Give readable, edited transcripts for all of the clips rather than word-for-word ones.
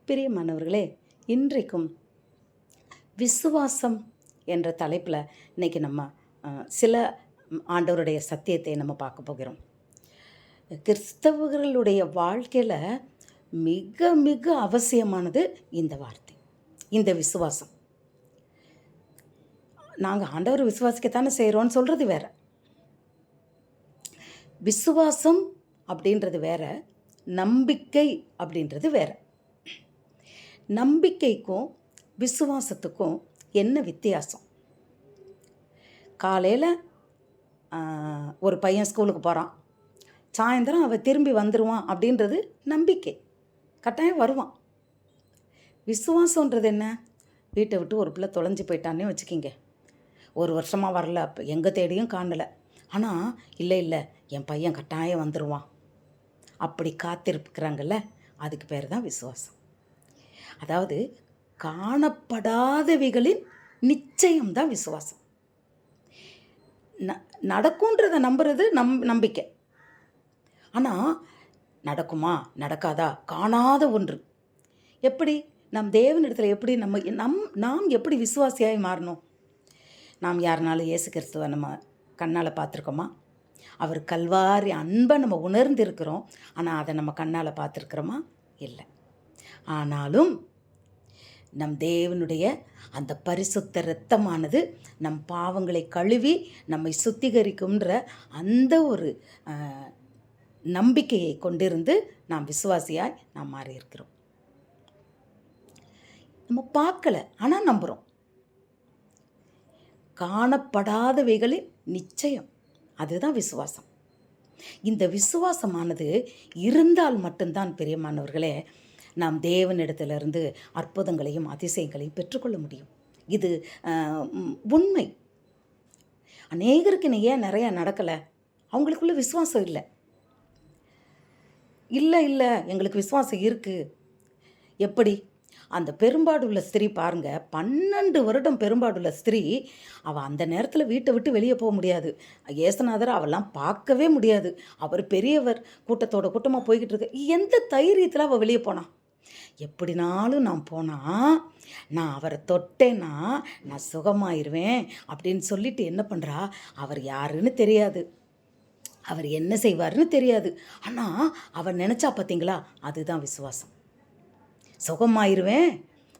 பிரியமானவர்களே, இன்றைக்கும் விசுவாசம் என்ற தலைப்பில் இன்றைக்கி நம்ம சில ஆண்டவருடைய சத்தியத்தை நம்ம பார்க்க போகிறோம். கிறிஸ்தவர்களுடைய வாழ்க்கையில் மிக மிக அவசியமானது இந்த வார்த்தை, இந்த விசுவாசம். நாங்கள் ஆண்டவர் விசுவாசிக்கத்தானே செய்கிறோன்னு சொல்கிறது வேற. விசுவாசம் அப்படின்றது வேற, நம்பிக்கை அப்படின்றது வேற. நம்பிக்கைக்கும் விசுவாசத்துக்கும் என்ன வித்தியாசம்? காலையில் ஒரு பையன் ஸ்கூலுக்கு போகிறான், சாயந்தரம் அவன் திரும்பி வந்துடுவான் அப்படின்றது நம்பிக்கை, கட்டாயம் வருவான். விசுவாசன்றது என்ன? வீட்டை விட்டு ஒரு பிள்ளை தொலைஞ்சு போயிட்டான்னே வச்சுக்கிங்க, ஒரு வருஷமாக வரல, அப்போ எங்கே தேடியும் காணலை, ஆனால் இல்லை என் பையன் கட்டாயம் வந்துடுவான் அப்படி காத்திருக்கிறாங்கல்ல, அதுக்கு பேர் தான் விசுவாசம். அதாவது காணப்படாதவைகளின் நிச்சயம்தான் விசுவாசம். நடக்கும்ன்றதை நம்புறது நம்பிக்கை. ஆனால் நடக்குமா நடக்காதா காணாத ஒன்று. எப்படி நம் தேவனிடத்தில் எப்படி நாம் எப்படி விசுவாசியாய் மாறணும்? நாம் யாருனாலும் இயேசு கிறிஸ்துவை நம்ம கண்ணால் பார்த்துருக்கோமா? அவர் கல்வாரி அன்பை நம்ம உணர்ந்து இருக்கிறோம், ஆனால் அதை நம்ம கண்ணால் பார்த்துருக்குறோமா? இல்லை. ஆனாலும் நம் தேவனுடைய அந்த பரிசுத்த இரத்தமானது நம் பாவங்களை கழுவி நம்மை சுத்திகரிக்கும்ன்ற அந்த ஒரு நம்பிக்கையை கொண்டிருந்து நாம் விசுவாசியாய் நாம் மாறி இருக்கிறோம். நம்ம பார்க்கல, ஆனால் நம்புகிறோம். காணப்படாதவைகளின் நிச்சயம், அதுதான் விசுவாசம். இந்த விசுவாசமானது இருந்தால் மட்டும்தான் பிரியமானவர்களே, நாம் தேவனிடத்திலிருந்து அற்புதங்களையும் அதிசயங்களையும் பெற்றுக்கொள்ள முடியும். இது உண்மை. அநேகருக்கு ஏன் நிறையா நடக்கலை? அவங்களுக்குள்ள விசுவாசம் இல்லை. எங்களுக்கு விசுவாசம் இருக்குது. எப்படி? அந்த பெரும்பாடுள்ள ஸ்திரீ பாருங்க, 12 வருடம் பெரும்பாடுள்ள ஸ்திரீ, அவள் அந்த நேரத்தில் வீட்டை விட்டு வெளியே போக முடியாது. இயேசுநாதரை அவெல்லாம் பார்க்கவே முடியாது. அவர் பெரியவர், கூட்டமாக போய்கிட்டு இருக்கு. எந்த தைரியத்தில் அவள் வெளியே போனான்? எப்படினாலும் நான் போனால், நான் அவரை தொட்டேன்னா நான் சுகமாயிருவேன் அப்படின்னு சொல்லிட்டு என்ன பண்ணுறா? அவர் யாருன்னு தெரியாது, அவர் என்ன செய்வார்னு தெரியாது, ஆனால் அவர் நினச்சா பார்த்தீங்களா, அதுதான் விசுவாசம். சுகமாயிருவேன்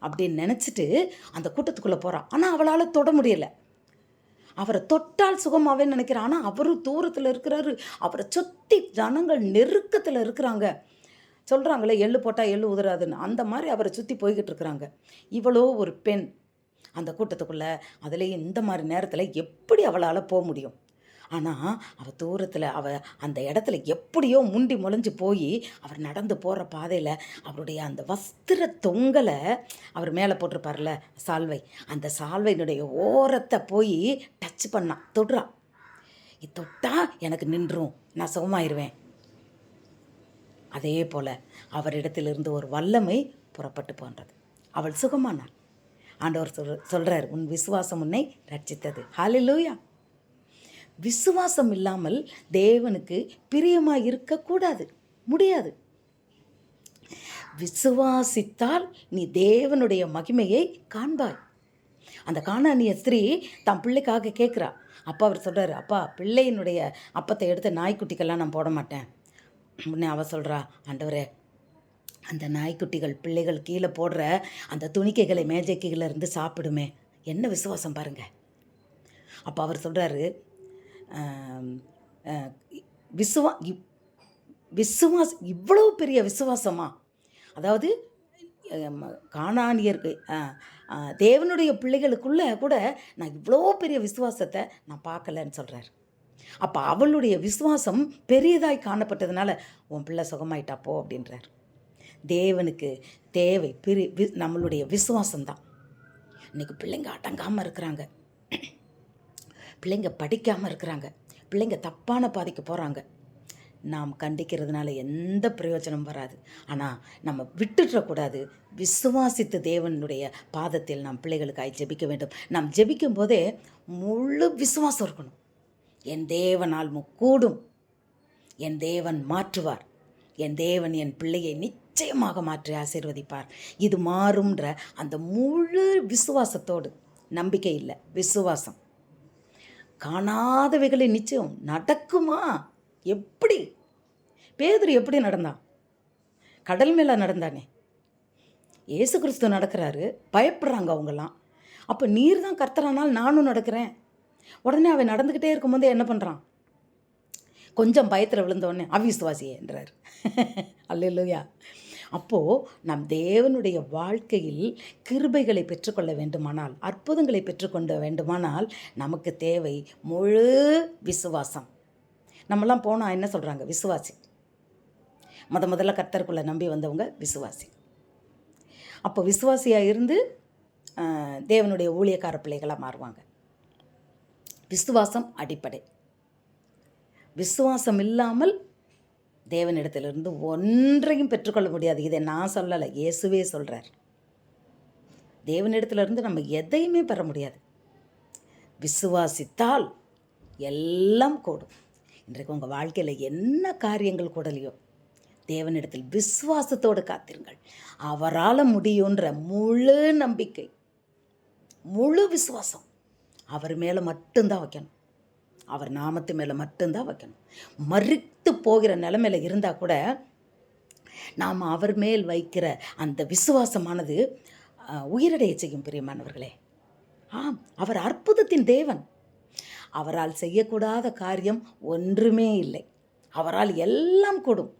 அப்படின்னு நினச்சிட்டு அந்த கூட்டத்துக்குள்ளே போகிறான். ஆனால் அவளால் தொட முடியலை. அவரை தொட்டால் சுகமாவேன்னு நினைக்கிறான், ஆனால் அவரும் தூரத்தில் இருக்கிறாரு. அவரை சுற்றி ஜனங்கள் நெருக்கத்தில் இருக்கிறாங்க. சொல்கிறாங்களே, எள்ளு போட்டால் எள்ளு உதறாதுன்னு, அந்த மாதிரி அவரை சுற்றி போய்கிட்டு இருக்கிறாங்க. இவ்வளோ ஒரு பெண் அந்த கூட்டத்துக்குள்ளே, அதுலேயும் இந்த மாதிரி நேரத்தில் எப்படி அவளால் போக முடியும்? ஆனால் அவள் தூரத்தில் அந்த இடத்துல எப்படியோ முண்டி முளைஞ்சு போய் அவர் நடந்து போகிற பாதையில் அவருடைய அந்த வஸ்திர தொங்கலை, அவர் மேலே போட்டிருப்பார்ல சால்வை, அந்த சால்வையினுடைய ஓரத்தை போய் டச் பண்ணான், தொடுறான். இது தொட்டா எனக்கு நின்றும், நான் சுகமாயிருவேன். அதே போல் அவரிடத்திலிருந்து ஒரு வல்லமை புறப்பட்டு போன்றது. அவள் சுகமானாள். ஆண்டவர் சொல்கிறார், உன் விசுவாசம் உன்னை ரட்சித்தது. ஹல்லேலூயா. விசுவாசம் இல்லாமல் தேவனுக்கு பிரியமாக இருக்கக்கூடாது, முடியாது. விசுவாசித்தால் நீ தேவனுடைய மகிமையை காண்பாய். அந்த கானானிய ஸ்திரீ தன் பிள்ளைக்காக கேட்குறா. அப்பா அவர் சொல்கிறார், அப்பா பிள்ளையினுடைய அப்பத்தை எடுத்து நாய்க்குட்டிக்கெல்லாம் நான் போட மாட்டேன். உடனே அவள் சொல்கிறா, ஆண்டவரே, அந்த நாய்க்குட்டிகள் பிள்ளைகள் கீழே போடுற அந்த துணிக்கைகளை மேஜைக்கைகளை இருந்து சாப்பிடுமே. என்ன விசுவாசம் பாருங்கள். அப்போ அவர் சொல்கிறாரு, விசுவாசம் இவ்வளோ பெரிய விசுவாசமா? அதாவது கானானியருக்கு தேவனுடைய பிள்ளைகளுக்குள்ளே கூட நான் இவ்வளோ பெரிய விசுவாசத்தை நான் பார்க்கலன்னு சொல்கிறார். அப்போ அவளுடைய விசுவாசம் பெரியதாய் காணப்பட்டதுனால உன் பிள்ளை சுகமாயிட்டாப்போ அப்படின்றார். தேவனுக்கு தேவை நம்மளுடைய விசுவாசம்தான். இன்றைக்கி பிள்ளைங்க அடங்காமல் இருக்கிறாங்க, பிள்ளைங்க படிக்காமல் இருக்கிறாங்க, பிள்ளைங்க தப்பான பாதைக்கு போகிறாங்க. நாம் கண்டிக்கிறதுனால எந்த பிரயோஜனம் வராது. ஆனால் நம்ம விட்டுடக்கூடாது. விசுவாசித்து தேவனுடைய பாதத்தில் நாம் பிள்ளைகளுக்காய் ஜெபிக்க வேண்டும். நாம் ஜெபிக்கும் போதே முழு விசுவாசம் இருக்கணும். என் தேவனால் கூடும், என் தேவன் மாற்றுவார், என் தேவன் என் பிள்ளையை நிச்சயமாக மாற்றி ஆசீர்வதிப்பார். இது மாறும்ன்ற அந்த முழு விசுவாசத்தோடு, நம்பிக்கை இல்லை, விசுவாசம். காணாதவைகளை நிச்சயம் நடக்குமா? எப்படி? பேதுரு எப்படி நடந்தான்? கடல் மேலே நடந்தானே. இயேசு கிறிஸ்து நடக்கிறாரு, பயப்படுறாங்க அவங்கெல்லாம். அப்போ நீர் தான் கர்த்தரானால் நானும் நடக்கிறேன். உடனே அவன் நடந்துக்கிட்டே இருக்கும்போது என்ன பண்ணுறான்? கொஞ்சம் பயத்தில் விழுந்தோடனே அவிசுவாசியேன்றார். அல்லேலூயா. அப்போது நம் தேவனுடைய வாழ்க்கையில் கிருபைகளை பெற்றுக்கொள்ள வேண்டுமானால், அற்புதங்களை பெற்றுக்கொள்ள வேண்டுமானால் நமக்கு தேவை முழு விசுவாசம். நம்மலாம் போனால் என்ன சொல்கிறாங்க? விசுவாசி. முதல்ல கர்த்தருக்குள்ளே நம்பி வந்தவங்க விசுவாசி. அப்போ விசுவாசியாக இருந்து தேவனுடைய ஊழியக்கார பிள்ளைகளாக மாறுவாங்க. விசுவாசம் அடிப்படை. விசுவாசம் இல்லாமல் தேவனிடத்திலிருந்து ஒன்றையும் பெற்றுக்கொள்ள முடியாது. இதை நான் சொல்லலை, இயேசுவே சொல்கிறார். தேவனிடத்திலிருந்து நம்ம எதையுமே பெற முடியாது. விசுவாசித்தால் எல்லாம் கூடும். இன்றைக்கு உங்கள் வாழ்க்கையில் என்ன காரியங்கள் கூடலையோ, தேவனிடத்தில் விசுவாசத்தோடு காத்திருங்கள். அவரால் முடியுன்ற முழு நம்பிக்கை, முழு விசுவாசம் அவர் மேலே மட்டும்தான் வைக்கணும். அவர் நாமத்து மேலே மட்டும்தான் வைக்கணும். மறித்து போகிற நிலைமையில் இருந்தால் கூட நாம் அவர் மேல் வைக்கிற அந்த விசுவாசமானது உயிரடைய செய்யும். பிரியமானவர்களே, அவர் அற்புதத்தின் தேவன். அவரால் செய்யக்கூடாத காரியம் ஒன்றுமே இல்லை. அவரால் எல்லாம் கூடும்.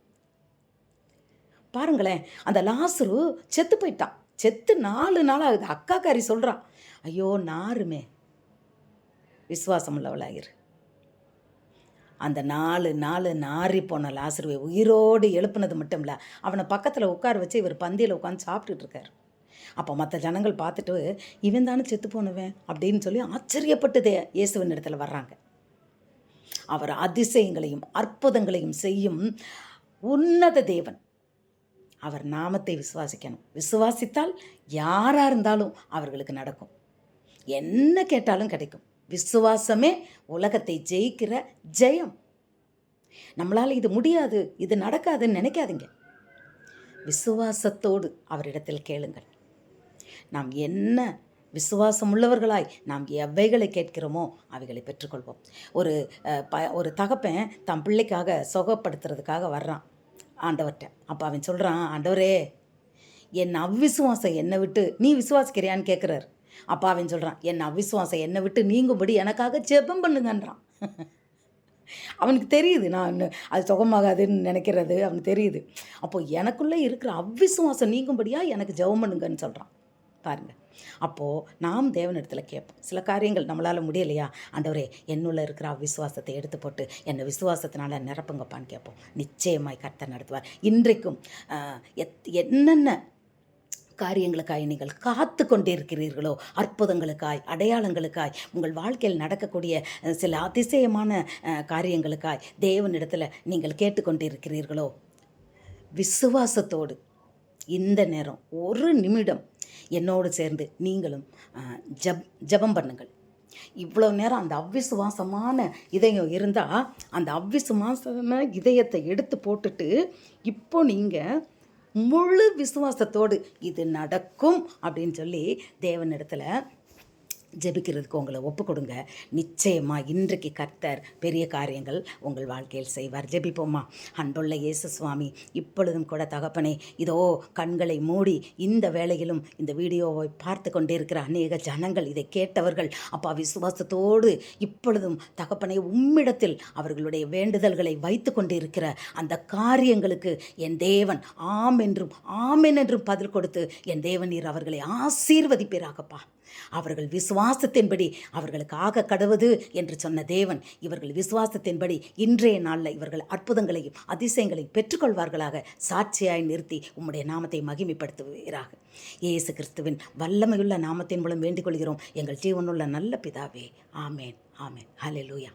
பாருங்களேன், அந்த லாசரு செத்து போயிட்டான். செத்து 4 நாள் ஆகுது. அக்காக்காரி சொல்கிறான், ஐயோ நாருமே, விசுவாசம் உள்ளவளாயிரு. அந்த 4 நாள் நாரி போன லாசருவை உயிரோடு எழுப்புனது மட்டும் இல்லை, அவனை பக்கத்தில் உட்கார வச்சு இவர் பந்தியில் உட்காந்து சாப்பிட்டுட்டு இருக்கார். அப்போ மற்ற ஜனங்கள் பார்த்துட்டு, இவன் தானே செத்து போனவன் அப்படின்னு சொல்லி ஆச்சரியப்பட்டு இயேசுவின் இடத்துல வர்றாங்க. அவர் அதிசயங்களையும் அற்புதங்களையும் செய்யும் உன்னத தேவன். அவர் நாமத்தை விசுவாசிக்கணும். விசுவாசித்தால் யாராக இருந்தாலும் அவர்களுக்கு நடக்கும். என்ன கேட்டாலும் கிடைக்கும். விசுவாசமே உலகத்தை ஜெயிக்கிற ஜெயம். நம்மளால் இது முடியாது, இது நடக்காதுன்னு நினைக்காதீங்க. விசுவாசத்தோடு அவரிடத்தில் கேளுங்கள். நாம் என்ன விசுவாசம் உள்ளவர்களாய் நாம் எவைகளை கேட்கிறோமோ அவைகளை பெற்றுக்கொள்வோம். ஒரு தகப்பன் தன் பிள்ளைக்காக சுகப்படுத்துறதுக்காக வர்றான் ஆண்டவர்கிட்ட. அப்போ அவன் சொல்கிறான், ஆண்டவரே என் அவ்விசுவாசம் என்னை விட்டு நீ விசுவாசிக்கிறியான்னு கேட்குறாரு. அப்போ அவன் சொல்கிறான், என் அவிசுவாசம் என்னை விட்டு நீங்கும்படி எனக்காக ஜெபம் பண்ணுங்கன்றான். அவனுக்கு தெரியுது நான் அது சுகமாகாதுன்னு நினைக்கிறது அவனுக்கு தெரியுது. அப்போது எனக்குள்ளே இருக்கிற அவ்விசுவாசம் நீங்கும்படியாக எனக்கு ஜெபம் பண்ணுங்கன்னு சொல்கிறான். பாருங்கள், அப்போது நாம் தேவனிடத்தில் கேட்போம். சில காரியங்கள் நம்மளால் முடியலையா, ஆண்டவரே என்னுள்ள இருக்கிற அவ்விசுவாசத்தை எடுத்து போட்டு என்னை விசுவாசத்தினால நிரப்புங்கப்பான்னு கேட்போம். நிச்சயமாய் கர்த்தர் நடத்துவார். இன்றைக்கும் என்னென்ன காரியங்களுக்காய் நீங்கள் காத்து கொண்டிருக்கிறீர்களோ, அற்புதங்களுக்காய், அடையாளங்களுக்காய், உங்கள் வாழ்க்கையில் நடக்கக்கூடிய சில அதிசயமான காரியங்களுக்காய் தேவனிடத்தில் நீங்கள் கேட்டுக்கொண்டிருக்கிறீர்களோ, விசுவாசத்தோடு இந்த நேரம் ஒரு நிமிடம் என்னோடு சேர்ந்து நீங்களும் ஜெபம் பண்ணுங்கள். இவ்வளோ நேரம் அந்த அவ்விசுவாசமான இதயம் இருந்தால் அந்த அவ்விசுவாசமான இதயத்தை எடுத்து போட்டுட்டு இப்போ நீங்கள் முழு விசுவாசத்தோடு இது நடக்கும் அப்படின்னு சொல்லி தேவனிடத்தில் ஜெபிக்கிறதுக்கு உங்களை ஒப்பு கொடுங்க. நிச்சயமாக இன்றைக்கு கர்த்தர் பெரிய காரியங்கள் உங்கள் வாழ்க்கையில் செய்வார். ஜெபிப்போம்மா. அன்புள்ள இயேசு சுவாமி, இப்பொழுதும் கூட தகப்பனே, இதோ கண்களை மூடி இந்த வேளையிலும் இந்த வீடியோவை பார்த்து கொண்டிருக்கிற அநேக ஜனங்கள், இதை கேட்டவர்கள் அப்பா விசுவாசத்தோடு இப்பொழுதும் தகப்பனே உம்மிடத்தில் அவர்களுடைய வேண்டுதல்களை வைத்து கொண்டிருக்கிற அந்த காரியங்களுக்கு என் தேவன் ஆம் என்றும் ஆமென் என்றும் பதில் கொடுத்து என் தேவன் நீர் அவர்களை ஆசீர்வதிப்பீராகப்பா. அவர்கள் விசுவாசத்தின்படி அவர்களுக்கு ஆக கடவுது என்று சொன்ன தேவன் இவர்கள் விசுவாசத்தின்படி இன்றைய நாளில் இவர்கள் அற்புதங்களையும் அதிசயங்களையும் பெற்றுக்கொள்வார்களாக சாட்சியாய் நிறுத்தி உம்முடைய நாமத்தை மகிமைப்படுத்துவீராக. இயேசு கிறிஸ்துவின் வல்லமையுள்ள நாமத்தின் மூலம் வேண்டிக் கொள்கிறோம் எங்கள் ஜீவனுள்ள நல்ல பிதாவே. ஆமேன், ஆமேன். ஹல்லேலூயா.